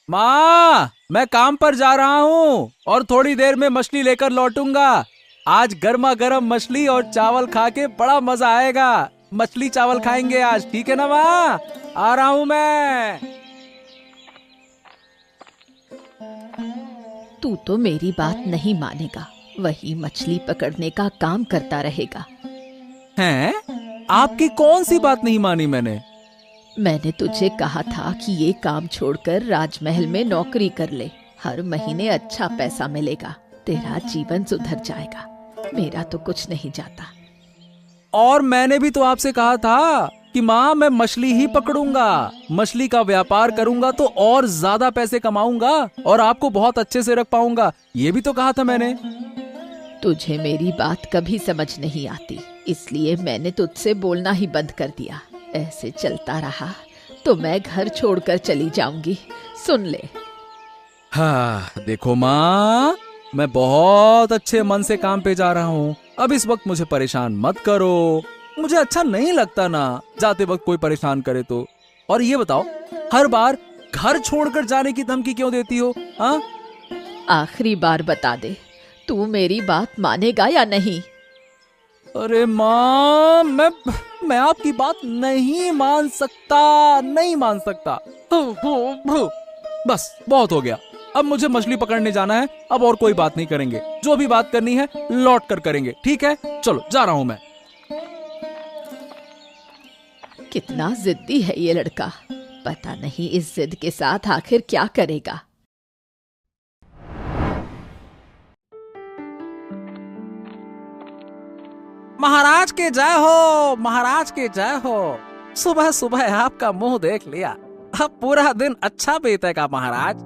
माँ, मैं काम पर जा रहा हूँ और थोड़ी देर में मछली लेकर लौटूंगा। आज गर्मा गर्म मछली और चावल खा के बड़ा मजा आएगा। मछली चावल खाएंगे आज, ठीक है ना माँ? आ रहा हूँ मैं। तू तो मेरी बात नहीं मानेगा, वही मछली पकड़ने का काम करता रहेगा। हैं? आपकी कौन सी बात नहीं मानी मैंने? मैंने तुझे कहा था कि ये काम छोड़कर राजमहल में नौकरी कर ले। हर महीने अच्छा पैसा मिलेगा, तेरा जीवन सुधर जाएगा। मेरा तो कुछ नहीं जाता। और मैंने भी तो आपसे कहा था कि माँ, मैं मछली ही पकड़ूंगा, मछली का व्यापार करूंगा तो और ज्यादा पैसे कमाऊंगा और आपको बहुत अच्छे से रख पाऊंगा। ये भी तो कहा था मैंने। तुझे मेरी बात कभी समझ नहीं आती, इसलिए मैंने तुझसे बोलना ही बंद कर दिया। ऐसे चलता रहा तो मैं घर छोड़कर चली जाऊंगी, सुन ले। हाँ देखो माँ, मैं बहुत अच्छे मन से काम पे जा रहा हूँ। अब इस वक्त मुझे परेशान मत करो। मुझे अच्छा नहीं लगता ना जाते वक्त कोई परेशान करे तो। और ये बताओ, हर बार घर छोड़कर जाने की धमकी क्यों देती हो? हाँ, आखिरी बार बता दे, तू मेरी बात मानेगा या नहीं? अरे माँ, मैं आपकी बात नहीं मान सकता, नहीं मान सकता। बस बहुत हो गया। अब मुझे मछली पकड़ने जाना है। अब और कोई बात नहीं करेंगे। जो भी बात करनी है लौट कर करेंगे, ठीक है? चलो, जा रहा हूं मैं। कितना जिद्दी है ये लड़का, पता नहीं इस जिद के साथ आखिर क्या करेगा। महाराज के जय हो, महाराज के जय हो। सुबह सुबह आपका मुंह देख लिया, अब पूरा दिन अच्छा बीतेगा महाराज।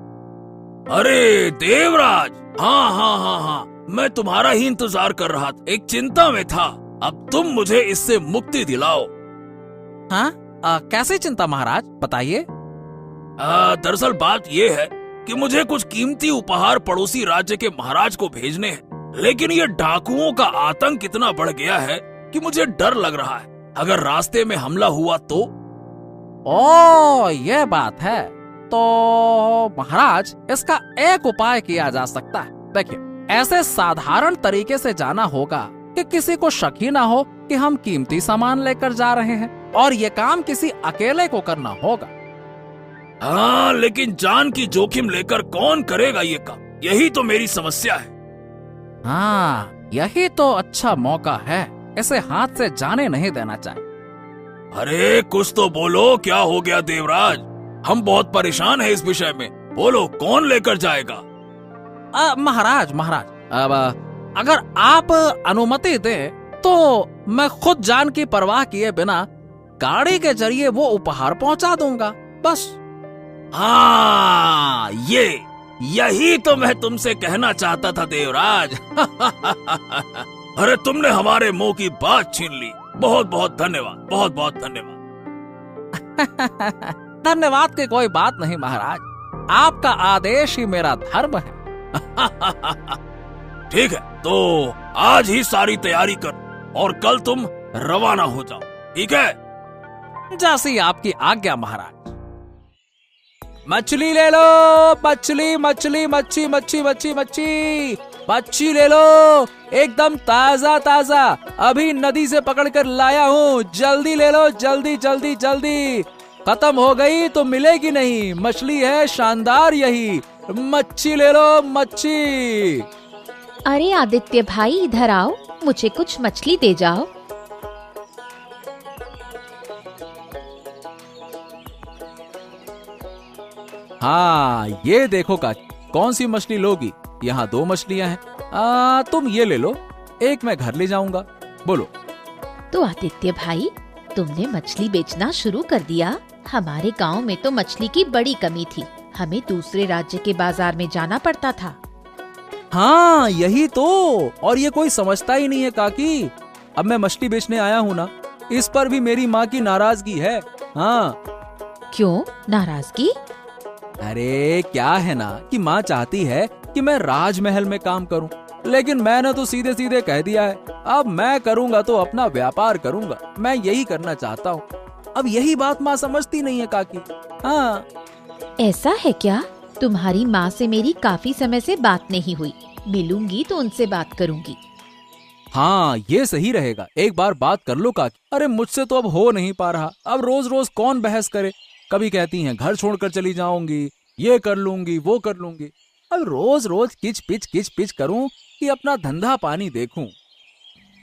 अरे देवराज, हाँ हाँ हाँ हाँ, मैं तुम्हारा ही इंतजार कर रहा था। एक चिंता में था, अब तुम मुझे इससे मुक्ति दिलाओ। हाँ, कैसे चिंता महाराज, बताइए। दरअसल बात ये है कि मुझे कुछ कीमती उपहार पड़ोसी राज्य के महाराज को भेजने हैं, लेकिन ये डाकुओं का आतंक इतना बढ़ गया है कि मुझे डर लग रहा है। अगर रास्ते में हमला हुआ तो? ओ, ये बात है। तो महाराज, इसका एक उपाय किया जा सकता है। देखिए, ऐसे साधारण तरीके से जाना होगा कि किसी को शक ही ना हो कि हम कीमती सामान लेकर जा रहे हैं, और ये काम किसी अकेले को करना होगा। हाँ, लेकिन जान की जोखिम लेकर कौन करेगा ये काम? यही तो मेरी समस्या है। हाँ, यही तो अच्छा मौका है, इसे हाथ से जाने नहीं देना चाहिए। अरे कुछ तो बोलो, क्या हो गया देवराज? हम बहुत परेशान हैं इस विषय में। बोलो, कौन लेकर जाएगा? महाराज, अब अगर आप अनुमति दें तो मैं खुद जान की परवाह किए बिना गाड़ी के जरिए वो उपहार पहुंचा दूंगा, बस। हाँ, यही तो मैं तुमसे कहना चाहता था देवराज। अरे तुमने हमारे मुंह की बात छीन ली। बहुत बहुत धन्यवाद, बहुत बहुत धन्यवाद। धन्यवाद की कोई बात नहीं महाराज, आपका आदेश ही मेरा धर्म है। ठीक है, तो आज ही सारी तैयारी करो और कल तुम रवाना हो जाओ, ठीक है? जैसी आपकी आज्ञा महाराज। मछली ले लो, मछली मछली मच्छी मच्छी मच्छी मच्छी मच्छी ले लो, एकदम ताजा ताजा, अभी नदी से पकड़कर लाया हूँ। जल्दी ले लो, जल्दी जल्दी जल्दी, खत्म हो गई तो मिलेगी नहीं। मछली है शानदार, यही मच्छी ले लो, मच्छी। अरे आदित्य भाई, इधर आओ, मुझे कुछ मछली दे जाओ। हाँ, ये देखो काकी, कौन सी मछली लोगी? यहाँ 2 मछलियाँ हैं। तुम ये ले लो, एक मैं घर ले जाऊंगा। बोलो। तो आदित्य भाई, तुमने मछली बेचना शुरू कर दिया? हमारे गांव में तो मछली की बड़ी कमी थी, हमें दूसरे राज्य के बाजार में जाना पड़ता था। हाँ, यही तो। और ये कोई समझता ही नहीं है काकी। अब मैं मछली बेचने आया हूँ ना, इस पर भी मेरी माँ की नाराजगी है। हाँ। क्यों नाराजगी? अरे क्या है ना कि माँ चाहती है कि मैं राजमहल में काम करूं, लेकिन मैंने तो सीधे सीधे कह दिया है, अब मैं करूंगा तो अपना व्यापार करूंगा, मैं यही करना चाहता हूँ। अब यही बात माँ समझती नहीं है काकी। हाँ। ऐसा है क्या? तुम्हारी माँ से मेरी काफी समय से बात नहीं हुई, मिलूंगी तो उनसे बात करूंगी। हाँ, ये सही रहेगा, एक बार बात कर लो काकी। अरे मुझसे तो अब हो नहीं पा रहा, अब रोज रोज कौन बहस करे। कभी कहती हैं घर छोड़कर चली जाऊंगी, ये कर लूंगी, वो कर लूंगी। अब रोज रोज किच पिच करूं कि अपना धंधा पानी देखूं।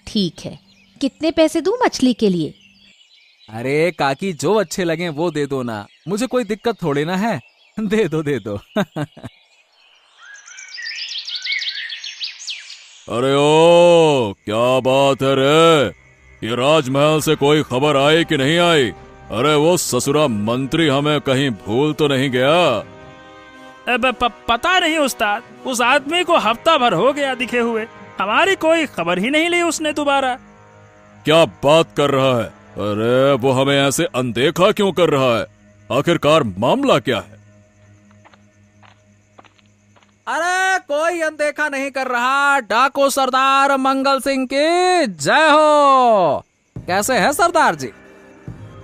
ठीक है, कितने पैसे दूं मछली के लिए? अरे काकी, जो अच्छे लगे वो दे दो ना, मुझे कोई दिक्कत थोड़ी ना है। दे दो दे दो। अरे ओ, क्या बात है रे? ये राजमहल से कोई खबर आई कि नहीं आई? अरे वो ससुरा मंत्री हमें कहीं भूल तो नहीं गया? अब पता नहीं उस्ताद, उस आदमी को हफ्ता भर हो गया दिखे हुए, हमारी कोई खबर ही नहीं ली उसने दोबारा। क्या बात कर रहा है? अरे वो हमें ऐसे अनदेखा क्यों कर रहा है? आखिरकार मामला क्या है? अरे कोई अनदेखा नहीं कर रहा, डाको सरदार मंगल सिंह की जय हो। कैसे है सरदार जी?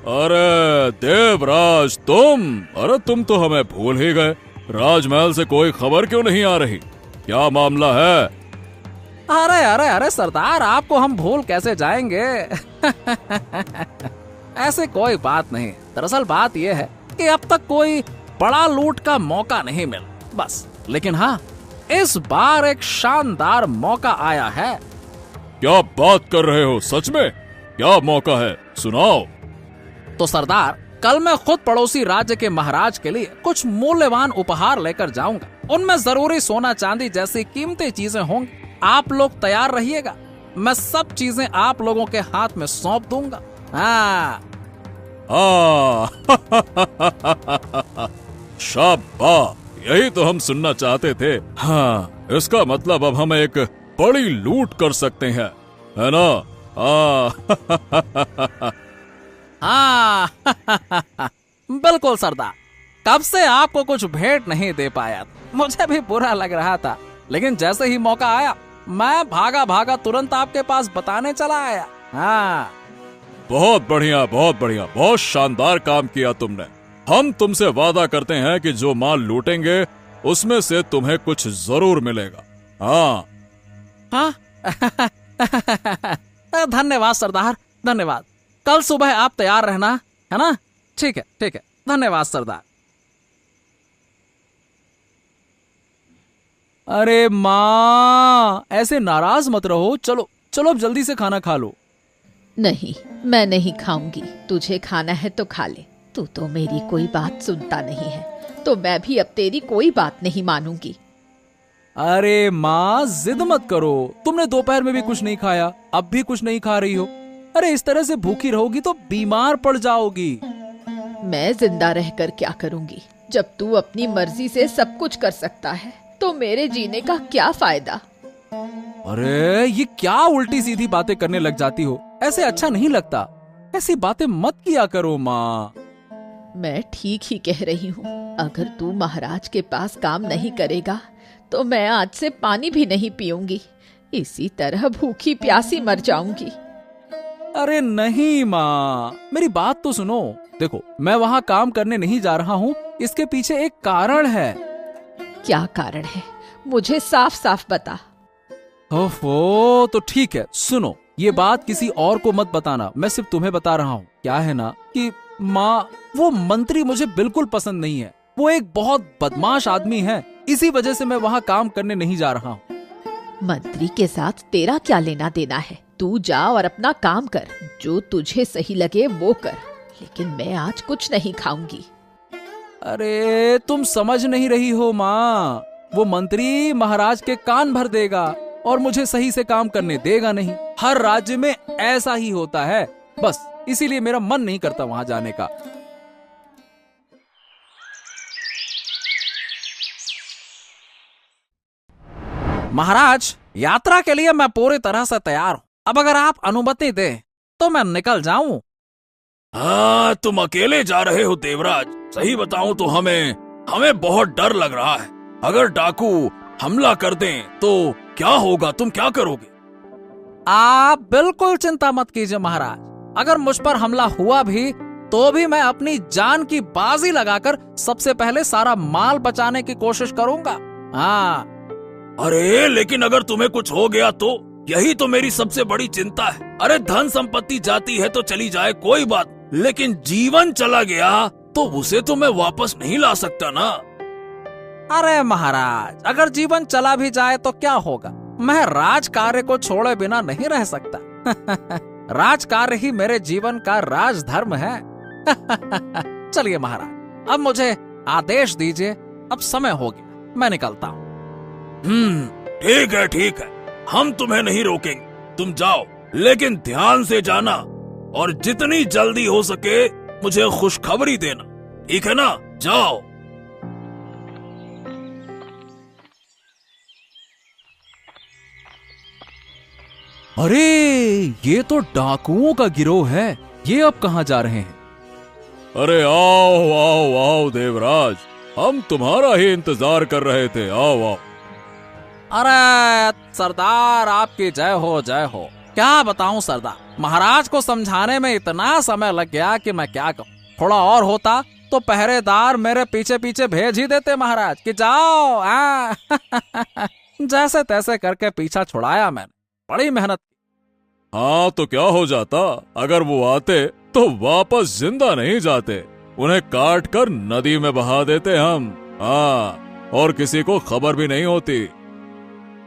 अरे देवराज अरे तुम तो हमें भूल ही गए। राजमहल से कोई खबर क्यों नहीं आ रही? क्या मामला है? अरे अरे अरे सरदार, आपको हम भूल कैसे जाएंगे? ऐसे कोई बात नहीं। दरअसल बात यह है कि अब तक कोई बड़ा लूट का मौका नहीं मिला, बस। लेकिन हाँ, इस बार एक शानदार मौका आया है। क्या बात कर रहे हो? सच में? क्या मौका है? सुनाओ। तो सरदार, कल मैं खुद पड़ोसी राज्य के महाराज के लिए कुछ मूल्यवान उपहार लेकर जाऊंगा। उनमें जरूरी सोना चांदी जैसी कीमती चीजें होंगी। आप लोग तैयार रहिएगा, मैं सब चीजें आप लोगों के हाथ में सौंप दूंगा। हाँ। शाबाश, यही तो हम सुनना चाहते थे। हाँ, इसका मतलब अब हम एक बड़ी लूट कर सकते हैं, है ना? हाँ। बिल्कुल सरदार, कब से आपको कुछ भेंट नहीं दे पाया, मुझे भी बुरा लग रहा था। लेकिन जैसे ही मौका आया, मैं भागा भागा तुरंत आपके पास बताने चला आया। हाँ। बहुत बढ़िया, बहुत बढ़िया, बहुत शानदार काम किया तुमने। हम तुमसे वादा करते हैं कि जो माल लूटेंगे उसमें से तुम्हें कुछ जरूर मिलेगा। हाँ। हाँ। धन्यवाद सरदार, धन्यवाद। कल सुबह आप तैयार रहना, है ना? ठीक है, ठीक है, धन्यवाद सरदार। अरे माँ, ऐसे नाराज मत रहो। चलो चलो, अब जल्दी से खाना खा लो। नहीं, मैं नहीं खाऊंगी। तुझे खाना है तो खा ले। तू तो मेरी कोई बात सुनता नहीं है, तो मैं भी अब तेरी कोई बात नहीं मानूंगी। अरे माँ, जिद मत करो। तुमने दोपहर में भी कुछ नहीं खाया, अब भी कुछ नहीं खा रही हो। अरे इस तरह से भूखी रहोगी तो बीमार पड़ जाओगी। मैं जिंदा रहकर क्या करूंगी? जब तू अपनी मर्जी से सब कुछ कर सकता है तो मेरे जीने का क्या फायदा? अरे ये क्या उल्टी सीधी बातें करने लग जाती हो? ऐसे अच्छा नहीं लगता। ऐसी बातें मत किया करो माँ। मैं ठीक ही कह रही हूँ। अगर तू महाराज के पास काम नहीं करेगा तो मैं आज से पानी भी नहीं पीऊंगी। इसी तरह भूखी प्यासी मर जाऊंगी। अरे नहीं माँ, मेरी बात तो सुनो। देखो, मैं वहाँ काम करने नहीं जा रहा हूँ, इसके पीछे एक कारण है। क्या कारण है? मुझे साफ साफ बता। ओफो, तो ठीक है, सुनो। ये बात किसी और को मत बताना, मैं सिर्फ तुम्हें बता रहा हूँ। क्या है ना कि माँ, वो मंत्री मुझे बिल्कुल पसंद नहीं है। वो एक बहुत बदमाश आदमी है, इसी वजह से मैं वहाँ काम करने नहीं जा रहा हूँ। मंत्री के साथ तेरा क्या लेना देना है? तू जा और अपना काम कर, जो तुझे सही लगे वो कर। लेकिन मैं आज कुछ नहीं खाऊंगी। अरे तुम समझ नहीं रही हो माँ, वो मंत्री महाराज के कान भर देगा और मुझे सही से काम करने देगा नहीं। हर राज्य में ऐसा ही होता है, बस इसीलिए मेरा मन नहीं करता वहां जाने का। महाराज, यात्रा के लिए मैं पूरी तरह से तैयार हूँ। अब अगर आप अनुमति दे तो मैं निकल जाऊं। हाँ, तुम अकेले जा रहे हो देवराज? सही बताऊं तो हमें बहुत डर लग रहा है। अगर डाकू हमला कर दें तो क्या होगा? तुम क्या करोगे? आप बिल्कुल चिंता मत कीजिए महाराज। अगर मुझ पर हमला हुआ भी तो भी मैं अपनी जान की बाजी लगाकर सबसे पहले सारा माल बचाने की कोशिश करूंगा। हाँ। अरे लेकिन अगर तुम्हें कुछ हो गया तो? यही तो मेरी सबसे बड़ी चिंता है। अरे धन संपत्ति जाती है तो चली जाए, कोई बात, लेकिन जीवन चला गया तो उसे तो मैं वापस नहीं ला सकता ना। अरे महाराज, अगर जीवन चला भी जाए तो क्या होगा? मैं राज कार्य को छोड़े बिना नहीं रह सकता। राज कार्य ही मेरे जीवन का राज धर्म है। चलिए महाराज, अब मुझे आदेश दीजिए, अब समय हो गया, मैं निकलता हूँ। ठीक है, हम तुम्हें नहीं रोकेंगे, तुम जाओ, लेकिन ध्यान से जाना और जितनी जल्दी हो सके मुझे खुशखबरी देना, ठीक है ना? जाओ। अरे ये तो डाकुओं का गिरोह है, ये अब कहाँ जा रहे हैं? अरे आओ आओ आओ देवराज, हम तुम्हारा ही इंतजार कर रहे थे, आओ आओ। अरे सरदार, आपकी जय हो जय हो। क्या बताऊं सरदार, महाराज को समझाने में इतना समय लग गया कि मैं क्या कहूं। थोड़ा और होता तो पहरेदार मेरे पीछे पीछे भेज ही देते महाराज कि जाओ। जैसे तैसे करके पीछा छुड़ाया मैंने, बड़ी मेहनत। हाँ तो क्या हो जाता अगर वो आते तो वापस जिंदा नहीं जाते, उन्हें काट कर नदी में बहा देते हम। हाँ, और किसी को खबर भी नहीं होती।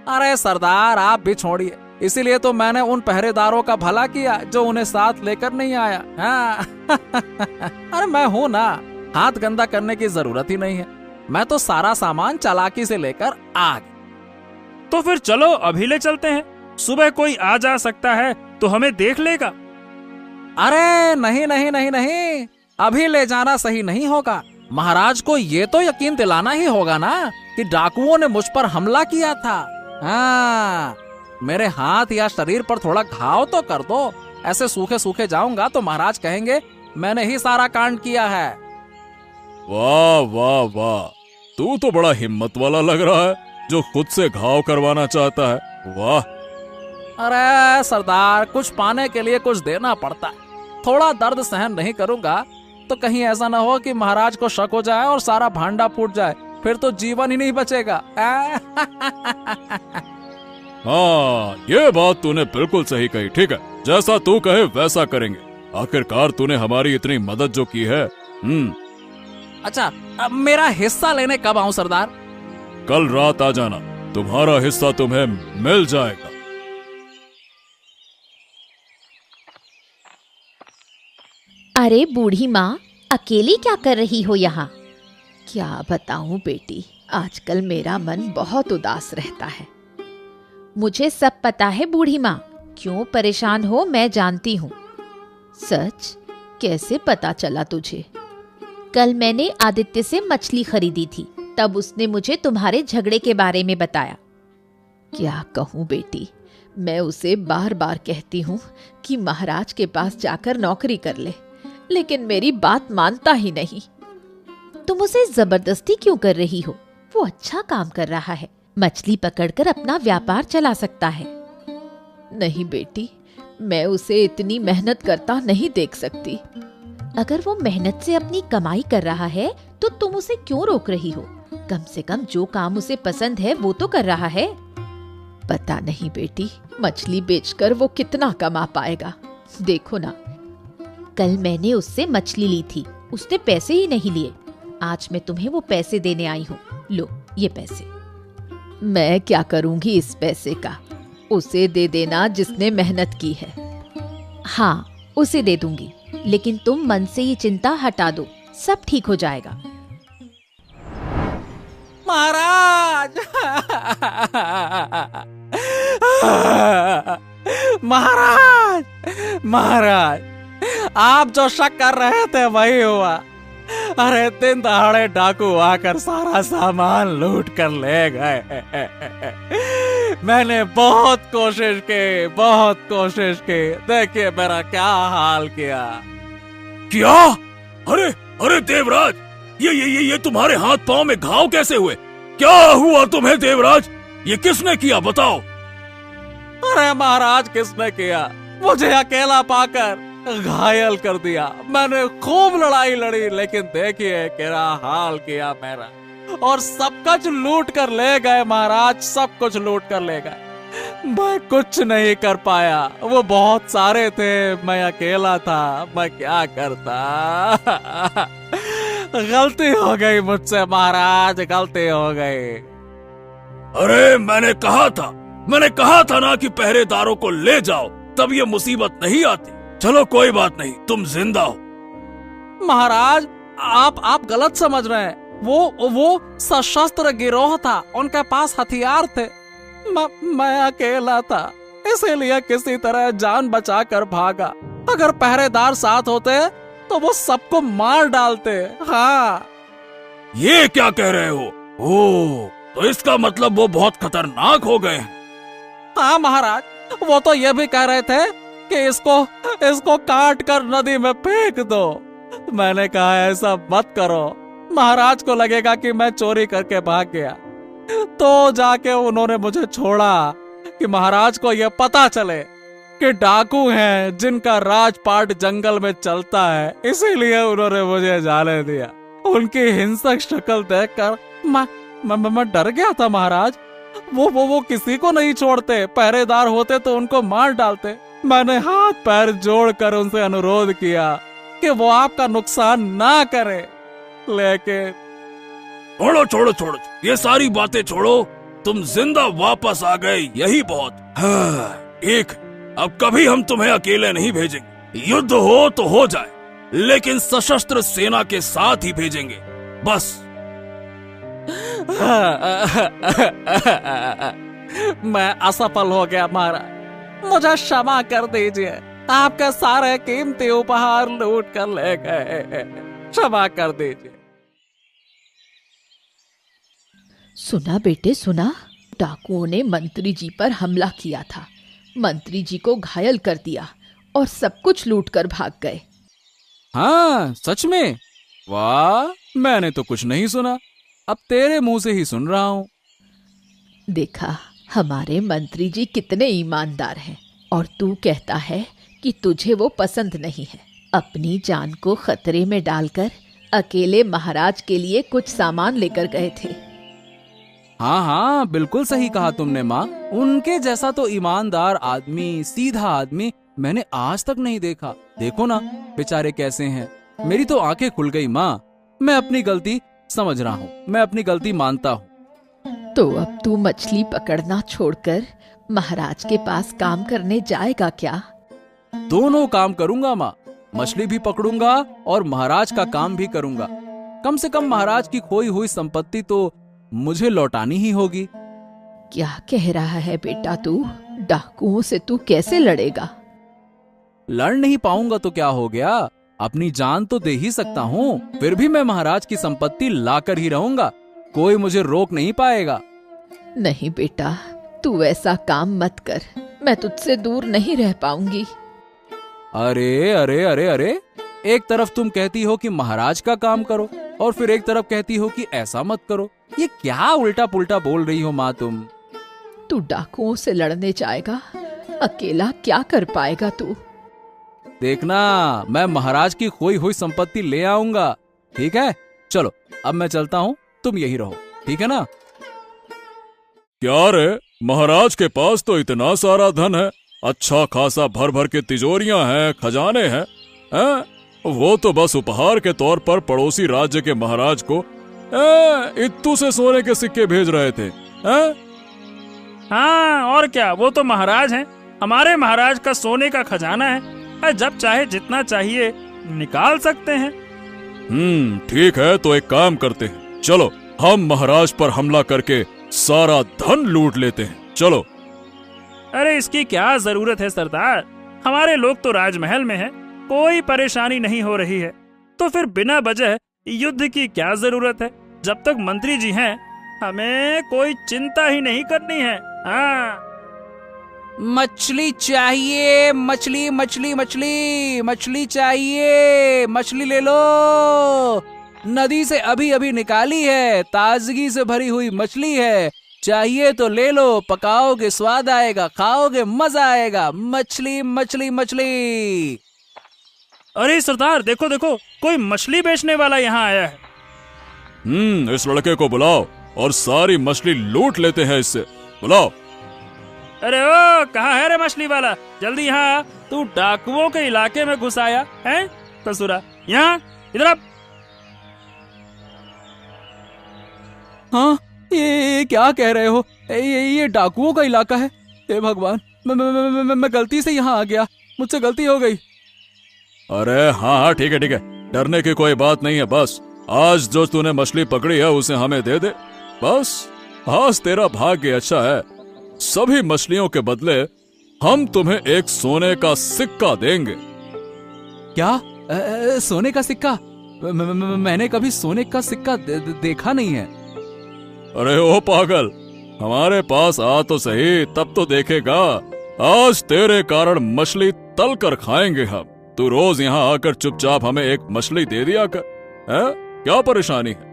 अरे सरदार, आप भी छोड़िए, इसीलिए तो मैंने उन पहरेदारों का भला किया जो उन्हें साथ लेकर नहीं आया। हाँ। अरे मैं हूं ना, हाथ गंदा करने की जरूरत ही नहीं है। मैं तो सारा सामान चालाकी से लेकर आ गया। तो फिर चलो अभी ले चलते हैं, सुबह कोई आ जा सकता है तो हमें देख लेगा। अरे नहीं नहीं नहीं नहीं, अभी ले जाना सही नहीं होगा। महाराज को ये तो यकीन दिलाना ही होगा ना कि डाकुओं ने मुझ पर हमला किया था। हाँ, मेरे हाथ या शरीर पर थोड़ा घाव तो कर दो। ऐसे सूखे सूखे जाऊंगा तो महाराज कहेंगे मैंने ही सारा कांड किया है। वाह वाह वाह, तू तो बड़ा हिम्मत वाला लग रहा है जो खुद से घाव करवाना चाहता है। वाह। अरे सरदार, कुछ पाने के लिए कुछ देना पड़ता है। थोड़ा दर्द सहन नहीं करूंगा तो कहीं ऐसा ना हो कि महाराज को शक हो जाए और सारा भांडा फूट जाए, फिर तो जीवन ही नहीं बचेगा। हाँ, ये बात तूने बिल्कुल सही कही। ठीक है, जैसा तू कहे वैसा करेंगे। आखिरकार तूने हमारी इतनी मदद जो की है। अच्छा, अब मेरा हिस्सा लेने कब आऊं सरदार? कल रात आ जाना, तुम्हारा हिस्सा तुम्हें मिल जाएगा। अरे बूढ़ी माँ, अकेली क्या कर रही हो यहाँ? क्या बताऊं बेटी, आजकल मेरा मन बहुत उदास रहता है। मुझे सब पता है बूढ़ी माँ, क्यों परेशान हो मैं जानती हूँ। सच? कैसे पता चला तुझे? कल मैंने आदित्य से मछली खरीदी थी, तब उसने मुझे तुम्हारे झगड़े के बारे में बताया। क्या कहूँ बेटी, मैं उसे बार बार कहती हूँ कि महाराज के पास जाकर नौकरी कर ले, लेकिन मेरी बात मानता ही नहीं। तुम उसे जबरदस्ती क्यों कर रही हो? वो अच्छा काम कर रहा है, मछली पकड़कर अपना व्यापार चला सकता है। नहीं बेटी, मैं उसे इतनी मेहनत करता नहीं देख सकती। अगर वो मेहनत से अपनी कमाई कर रहा है तो तुम उसे क्यों रोक रही हो? कम से कम जो काम उसे पसंद है वो तो कर रहा है। पता नहीं बेटी, मछली बेचकर वो कितना कमा पाएगा। देखो ना, कल मैंने उससे मछली ली थी, उसने पैसे ही नहीं लिए। आज मैं तुम्हें वो पैसे देने आई हूँ, लो ये पैसे। मैं क्या करूंगी इस पैसे का? उसे दे देना जिसने मेहनत की है। हाँ, उसे दे दूंगी, लेकिन तुम मन से ये चिंता हटा दो, सब ठीक हो जाएगा। महाराज! महाराज! महाराज, आप जो शक कर रहे थे वही हुआ। अरे दिन दहाड़े डाकू आकर सारा सामान लूट कर ले गए। मैंने बहुत कोशिश की, देखिए मेरा क्या हाल किया। क्या? अरे अरे देवराज, ये तुम्हारे हाथ पांव में घाव कैसे हुए? क्या हुआ तुम्हें देवराज? ये किसने किया बताओ? अरे महाराज, किसने किया? मुझे अकेला पाकर घायल कर दिया। मैंने खूब लड़ाई लड़ी, लेकिन देखिए क्या हाल किया मेरा। और सब कुछ लूट कर ले गए महाराज, सब कुछ लूट कर ले गए। मैं कुछ नहीं कर पाया, वो बहुत सारे थे, मैं अकेला था, मैं क्या करता। गलती हो गई मुझसे महाराज, गलती हो गई। अरे मैंने कहा था ना कि पहरेदारों को ले जाओ, तब ये मुसीबत नहीं आती। चलो कोई बात नहीं, तुम जिंदा हो। महाराज आप गलत समझ रहे हैं। वो सशस्त्र गिरोह था, उनके पास हथियार थे। मैं अकेला था, इसीलिए किसी तरह जान बचाकर भागा। अगर पहरेदार साथ होते तो वो सबको मार डालते। हाँ। ये क्या कह रहे हो? ओह, तो इसका मतलब वो बहुत खतरनाक हो गए हैं। हाँ महाराज, वो तो ये भी कह रहे थे कि इसको काट कर नदी में फेंक दो। मैंने कहा ऐसा मत करो, महाराज को लगेगा कि मैं चोरी करके भाग गया। तो जाके उन्होंने मुझे छोड़ा कि महाराज को यह पता चले कि डाकू हैं जिनका राजपाट जंगल में चलता है, इसीलिए उन्होंने मुझे जाने दिया। उनकी हिंसक शक्ल देखकर मैं डर गया था महाराज। वो किसी को नहीं छोड़ते, पहरेदार होते तो उनको मार डालते। मैंने हाथ पैर जोड़कर उनसे अनुरोध किया कि वो आपका नुकसान ना करे, लेकिन छोड़ो, ये सारी बातें छोड़ो। तुम जिंदा वापस आ गए, यही बहुत। हाँ, ठीक, अब कभी हम तुम्हें अकेले नहीं भेजेंगे। युद्ध हो तो हो जाए, लेकिन सशस्त्र सेना के साथ ही भेजेंगे, बस। मैं असफल हो गया महाराज, मुझे क्षमा कर दीजिए। आपके सारे कीमती उपहार लूट कर ले गए, क्षमा कर दीजिए। सुना बेटे सुना, डाकुओं ने मंत्री जी पर हमला किया था, मंत्री जी को घायल कर दिया और सब कुछ लूट कर भाग गए। हाँ सच में? वाह, मैंने तो कुछ नहीं सुना, अब तेरे मुंह से ही सुन रहा हूँ। देखा, हमारे मंत्री जी कितने ईमानदार हैं, और तू कहता है कि तुझे वो पसंद नहीं है। अपनी जान को खतरे में डालकर अकेले महाराज के लिए कुछ सामान लेकर गए थे। हाँ, बिल्कुल सही कहा तुमने माँ। उनके जैसा तो ईमानदार आदमी, सीधा आदमी मैंने आज तक नहीं देखा। देखो ना बेचारे कैसे हैं। मेरी तो आंखें खुल गई माँ। मैं अपनी गलती समझ रहा हूँ, मैं अपनी गलती मानता हूँ। तो अब तू मछली पकड़ना छोड़कर महाराज के पास काम करने जाएगा क्या? दोनों काम करूंगा माँ, मछली भी पकड़ूंगा और महाराज का काम भी करूंगा। कम से कम महाराज की खोई हुई संपत्ति तो मुझे लौटानी ही होगी। क्या कह रहा है बेटा तू? डाकुओं से तू कैसे लड़ेगा? लड़ नहीं पाऊंगा तो क्या हो गया, अपनी जान तो दे ही सकता हूँ। फिर भी मैं महाराज की संपत्ति लाकर ही रहूंगा, कोई मुझे रोक नहीं पाएगा। नहीं बेटा, तू ऐसा काम मत कर, मैं तुझसे दूर नहीं रह पाऊंगी। अरे अरे अरे अरे, एक तरफ तुम कहती हो कि महाराज का काम करो और फिर एक तरफ कहती हो कि ऐसा मत करो। ये क्या उल्टा पुल्टा बोल रही हो माँ तुम? तू डाकुओं से लड़ने जाएगा, अकेला क्या कर पाएगा तू? देखना, मैं महाराज की खोई हुई संपत्ति ले आऊंगा। ठीक है, चलो अब मैं चलता हूँ, तुम यही रहो, ठीक है ना? क्या रे, महाराज के पास तो इतना सारा धन है, अच्छा खासा भर भर के तिजोरियां हैं, खजाने हैं, वो तो बस उपहार के तौर पर पड़ोसी राज्य के महाराज को इत्तू से सोने के सिक्के भेज रहे थे। हाँ और क्या, वो तो महाराज हैं, हमारे महाराज का सोने का खजाना है, जब चाहे जितना चाहिए निकाल सकते हैं। ठीक है, तो एक काम करते हैं, चलो हम महाराज पर हमला करके सारा धन लूट लेते हैं, चलो। अरे इसकी क्या जरूरत है सरदार, हमारे लोग तो राजमहल में हैं, कोई परेशानी नहीं हो रही है, तो फिर बिना वजह युद्ध की क्या जरूरत है? जब तक मंत्री जी हैं, हमें कोई चिंता ही नहीं करनी है। हाँ, मछली चाहिए, मछली मछली मछली मछली चाहिए, मछली ले लो, नदी से अभी अभी निकाली है, ताजगी से भरी हुई मछली है, चाहिए तो ले लो, पकाओगे स्वाद आएगा, खाओगे मजा आएगा, मछली मछली मछली। अरे सरदार, देखो देखो, कोई मछली बेचने वाला यहाँ आया है। इस लड़के को बुलाओ और सारी मछली लूट लेते हैं इससे। बुलाओ। अरे ओ, कहाँ है रे मछली वाला? जल्दी यहाँ आ। तू डाकुओं के इलाके में घुस आया है ससुरा। यहाँ इधर आ। हाँ, ये क्या कह रहे हो? ये डाकुओं का इलाका है? हे भगवान, मैं गलती से यहाँ आ गया, मुझसे गलती हो गई। अरे हाँ हाँ, ठीक है ठीक है, डरने की कोई बात नहीं है। बस आज जो तूने मछली पकड़ी है उसे हमें दे दे। बस आज तेरा भाग्य अच्छा है। सभी मछलियों के बदले हम तुम्हें एक सोने का सिक्का देंगे। क्या? सोने का सिक्का? मैंने कभी सोने का सिक्का देखा नहीं है। अरे ओ पागल, हमारे पास आ तो सही, तब तो देखेगा। आज तेरे कारण मछली तल कर खाएंगे हम। तू रोज यहाँ आकर चुपचाप हमें एक मछली दे दिया कर। है? क्या परेशानी है?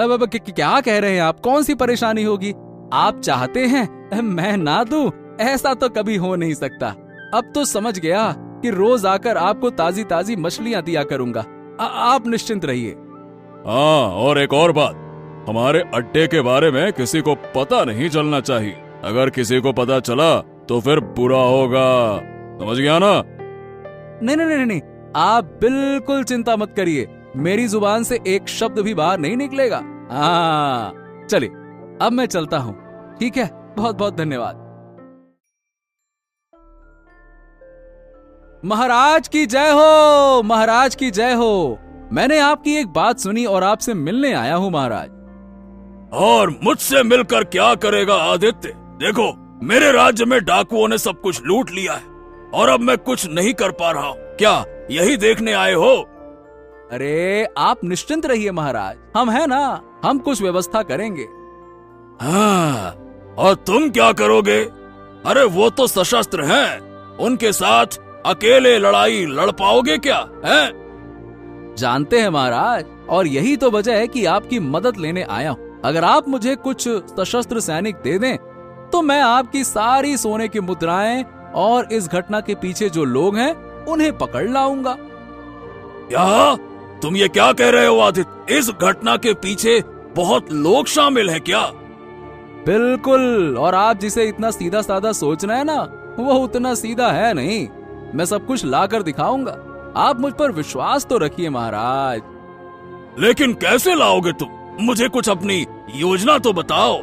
अब क्या कह रहे हैं आप? कौन सी परेशानी होगी? आप चाहते हैं मैं ना दूं? ऐसा तो कभी हो नहीं सकता। अब तो समझ गया कि रोज आकर आपको ताजी ताजी मछलियां दिया करूंगा। आप निश्चिंत रहिए। हाँ, और एक और बात, हमारे अड्डे के बारे में किसी को पता नहीं चलना चाहिए। अगर किसी को पता चला तो फिर बुरा होगा, समझ गया ना? नहीं नहीं नहीं नहीं, आप बिल्कुल चिंता मत करिए। मेरी जुबान से एक शब्द भी बाहर नहीं निकलेगा। हाँ, चलिए अब मैं चलता हूँ। ठीक है, बहुत बहुत धन्यवाद। महाराज की जय हो, महाराज की जय हो। मैंने आपकी एक बात सुनी और आपसे मिलने आया हूँ महाराज। और मुझसे मिलकर क्या करेगा आदित्य? देखो, मेरे राज्य में डाकुओं ने सब कुछ लूट लिया है और अब मैं कुछ नहीं कर पा रहा हूँ। क्या यही देखने आए हो? अरे आप निश्चिंत रहिए महाराज, हम है ना, हम कुछ व्यवस्था करेंगे। हाँ, और तुम क्या करोगे? अरे वो तो सशस्त्र हैं, उनके साथ अकेले लड़ाई लड़ पाओगे क्या? है? जानते हैं महाराज, और यही तो वजह है कि आपकी मदद लेने आया हूँ। अगर आप मुझे कुछ सशस्त्र सैनिक दे दें तो मैं आपकी सारी सोने की मुद्राएं और इस घटना के पीछे जो लोग हैं उन्हें पकड़ लाऊंगा। क्या तुम ये क्या कह रहे हो आदित्य? इस घटना के पीछे बहुत लोग शामिल हैं क्या? बिल्कुल, और आप जिसे इतना सीधा साधा सोच रहे हैं ना, वो उतना सीधा है नहीं। मैं सब कुछ ला कर दिखाऊंगा। आप मुझ पर विश्वास तो रखिए महाराज। लेकिन कैसे लाओगे तुम? मुझे कुछ अपनी योजना तो बताओ।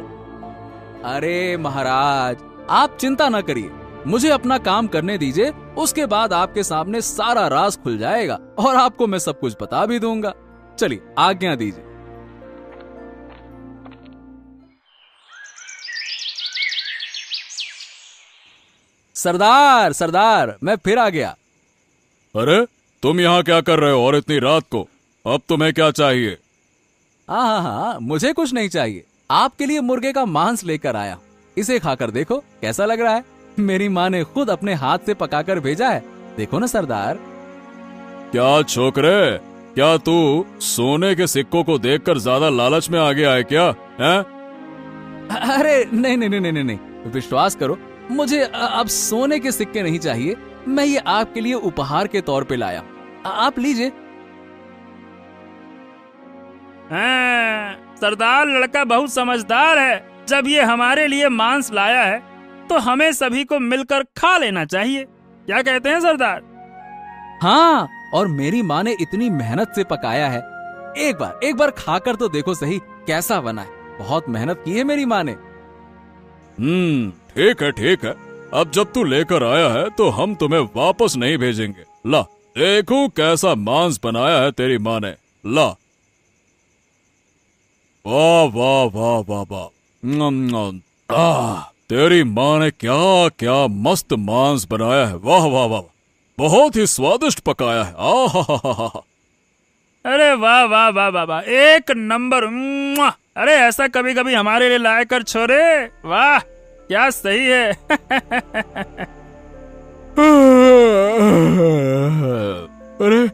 अरे महाराज, आप चिंता न करिए, मुझे अपना काम करने दीजिए। उसके बाद आपके सामने सारा राज खुल जाएगा और आपको मैं सब कुछ बता भी दूंगा। चलिए, आज्ञा दीजिए। सरदार सरदार, मैं फिर आ गया। अरे तुम यहाँ क्या कर रहे हो और इतनी रात को? अब तुम्हें क्या चाहिए? हाँ हाँ हाँ, मुझे कुछ नहीं चाहिए। आपके लिए मुर्गे का मांस लेकर आया। इसे खाकर देखो कैसा लग रहा है। मेरी माँ ने खुद अपने हाथ से पकाकर भेजा है। देखो ना सरदार। क्या छोकरे, क्या तू सोने के सिक्कों को देखकर ज्यादा लालच में आ गया है क्या? है? अरे नहीं नहीं नहीं नहीं नहीं, विश्वास करो, मुझे अब सोने के सिक्के नहीं चाहिए। मैं ये आपके लिए उपहार के तौर पे लाया। आप लीजिए। हाँ, सरदार लड़का बहुत समझदार है। जब ये हमारे लिए मांस लाया है तो हमें सभी को मिलकर खा लेना चाहिए। क्या कहते हैं सरदार? हाँ, और मेरी माँ ने इतनी मेहनत से पकाया है। एक बार खाकर तो देखो सही कैसा बना है। बहुत मेहनत की है मेरी माँ ने। ठीक है ठीक है। अब जब तू लेकर आया है तो हम तुम्हें वापस नहीं भेजेंगे। ला, देखो कैसा मांस बनाया है तेरी माँ ने। ला, वाह वाह वाह वाह वाह। तेरी माँ ने क्या क्या मस्त मांस बनाया है। वाह वाह वाह, बहुत ही स्वादिष्ट पकाया है। आहा। अरे वाह वाह वाह वाह वाह, एक नंबर। अरे ऐसा कभी कभी हमारे लिए लाया कर छोरे। वाह, क्या सही है। अरे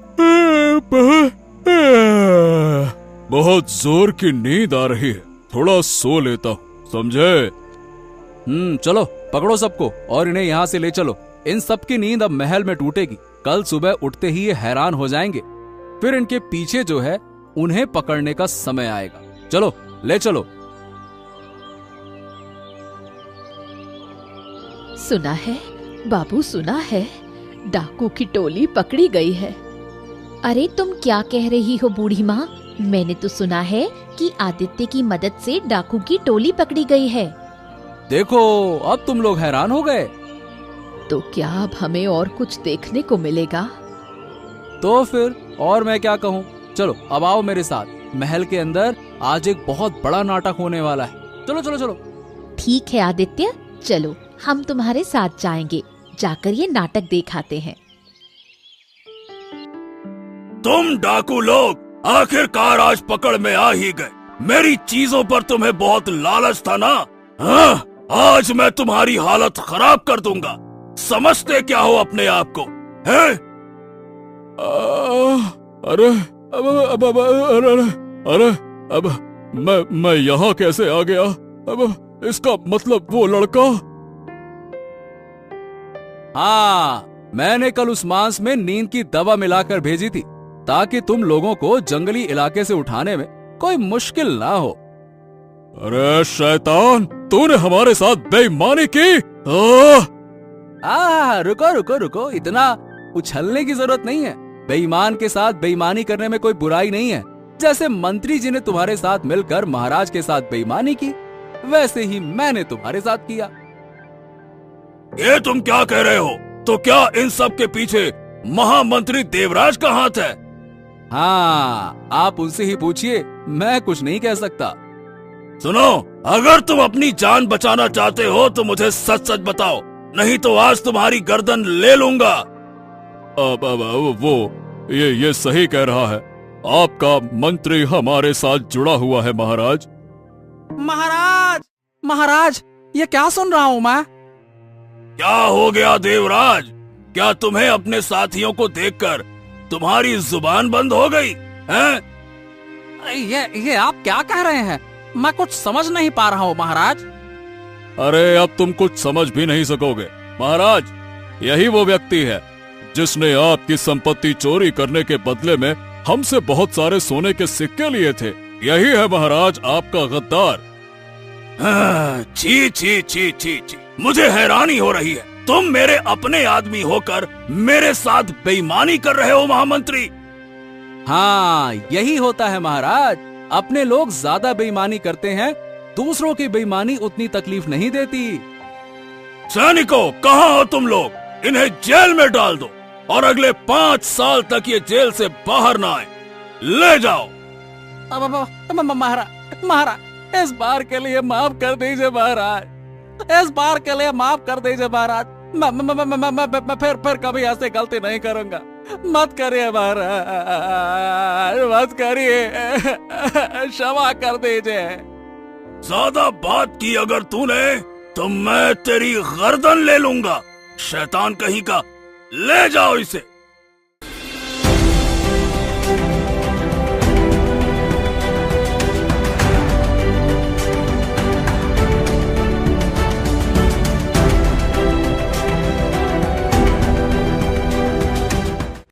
बहुत जोर की नींद आ रही है, थोड़ा सो लेता हूँ, समझे? चलो पकड़ो सबको और इन्हें यहाँ से ले चलो। इन सब की नींद अब महल में टूटेगी। कल सुबह उठते ही ये हैरान हो जाएंगे। फिर इनके पीछे जो है उन्हें पकड़ने का समय आएगा। चलो ले चलो। सुना है बाबू, सुना है डाकू की टोली पकड़ी गई है। अरे तुम क्या कह रही हो बूढ़ी माँ? मैंने तो सुना है कि आदित्य की मदद से डाकू की टोली पकड़ी गई है। देखो अब तुम लोग हैरान हो गए। तो क्या अब हमें और कुछ देखने को मिलेगा? तो फिर और मैं क्या कहूँ। चलो अब आओ मेरे साथ। महल के अंदर आज एक बहुत बड़ा नाटक होने वाला है। चलो चलो चलो। ठीक है आदित्य, चलो हम तुम्हारे साथ जाएंगे, जाकर ये नाटक दिखाते हैं। तुम डाकू लोग आखिरकार आज पकड़ में आ ही गए। मेरी चीजों पर तुम्हें बहुत लालच था ना? हाँ, आज मैं तुम्हारी हालत खराब कर दूंगा। समझते क्या हो अपने आप को, हैं? अरे अरे अब मैं यहाँ कैसे आ गया? अब इसका मतलब वो लड़का। हाँ, मैंने कल उस मांस में नींद की दवा मिलाकर भेजी थी ताकि तुम लोगों को जंगली इलाके से उठाने में कोई मुश्किल ना हो। अरे शैतान, तूने हमारे साथ बेईमानी की। रुको रुको रुको, इतना उछलने की जरूरत नहीं है। बेईमान के साथ बेईमानी करने में कोई बुराई नहीं है। जैसे मंत्री जी ने तुम्हारे साथ मिलकर महाराज के साथ बेईमानी की, वैसे ही मैंने तुम्हारे साथ किया। ये तुम क्या कह रहे हो? तो क्या इन सब के पीछे महामंत्री देवराज का हाथ है? हाँ, आप उनसे ही पूछिए, मैं कुछ नहीं कह सकता। सुनो, अगर तुम अपनी जान बचाना चाहते हो तो मुझे सच सच बताओ, नहीं तो आज तुम्हारी गर्दन ले लूंगा। अब वो ये सही कह रहा है। आपका मंत्री हमारे साथ जुड़ा हुआ है महाराज। महाराज महाराज, ये क्या सुन रहा हूँ मैं? क्या हो गया देवराज? क्या तुम्हें अपने साथियों को देखकर तुम्हारी जुबान बंद हो गई हैं? ये आप क्या कह रहे हैं? मैं कुछ समझ नहीं पा रहा हूँ महाराज। अरे अब तुम कुछ समझ भी नहीं सकोगे महाराज। यही वो व्यक्ति है जिसने आपकी संपत्ति चोरी करने के बदले में हमसे बहुत सारे सोने के सिक्के लिए थे। यही है महाराज आपका गद्दार। छी छी छी छी छी, मुझे हैरानी हो रही है। तुम मेरे अपने आदमी होकर मेरे साथ बेईमानी कर रहे हो महामंत्री। हाँ, यही होता है महाराज। अपने लोग ज्यादा बेईमानी करते हैं, दूसरों की बेईमानी उतनी तकलीफ नहीं देती। सैनिकों, कहाँ हो तुम लोग? इन्हें जेल में डाल दो और अगले 5 साल तक ये जेल से बाहर ना आए। ले जाओ। महाराज, इस बार के लिए माफ कर दीजिए महाराज। इस बार के लिए माफ कर दीजिए महाराज। मैं फिर कभी ऐसे गलती नहीं करूंगा। मत करिए महाराज, मत करिए, क्षमा कर दीजिए। ज्यादा बात की अगर तूने तो मैं तेरी गर्दन ले लूंगा। शैतान कहीं का, ले जाओ इसे।